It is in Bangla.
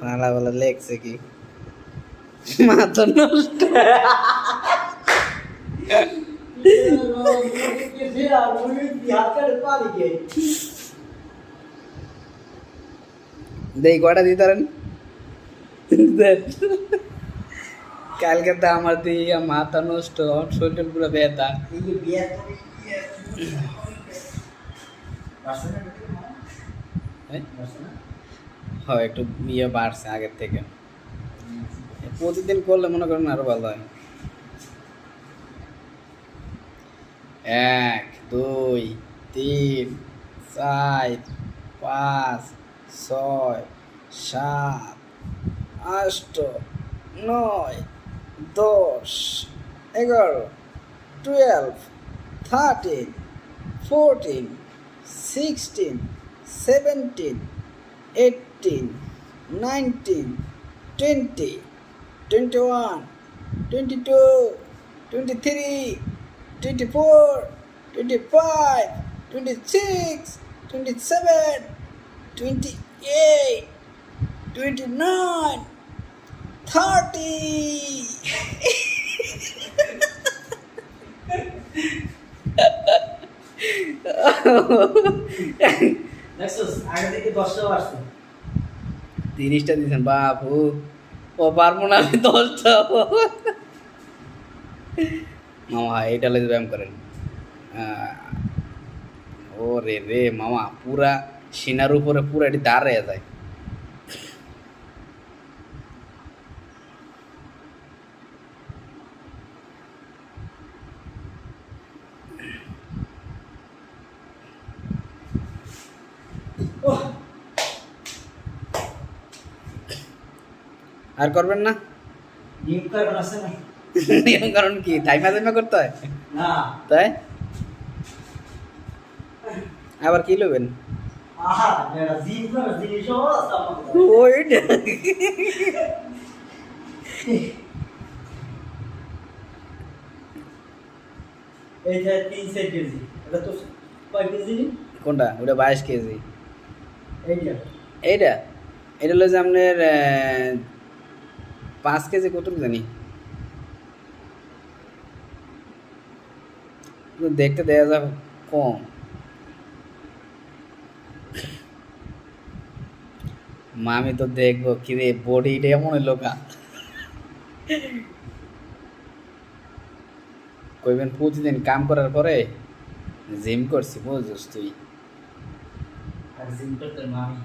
নালা বলে লেখছে কি মাথা নষ্ট দেই কয়টা দিতে পারেন কালকে তো আমার দিয়ে মাথা নষ্ট শরীর পুরো ব্যথা হয় একটু ইয়ে বাড়ছে আগের থেকে প্রতিদিন করলে মনে করেন আরো ভালো হয় 1 2 3 4 5 6 7 8 9 10 11 12 13 14 16 17 18 19 20 21 22 23 24 25 26 27 28 29 30টা দিয়েছেন বাপু ও পারবো না আমি 10টা মামা এইটা লেগে ব্যায়াম করেন ও রে রে মামা পুরা সিনার উপরে পুরা এটি দাঁড়িয়ে যায় আর করবেন না নিয়ম কারণ কি টাইমা টাইমা করতে হয় তাই আবার কি লবেন কোনটা ওটা 22 কেজি এইটা এটা হলো যে আপনার 5 কেজি কত জানি দেখতে দেয়া যায় কম মামি তো দেখবো কি রে বডিটা এমন লোকা কইবেন প্রতিদিন কাম করার পরে জিম করছি বুঝছিস তুই আর জিম করতে মামি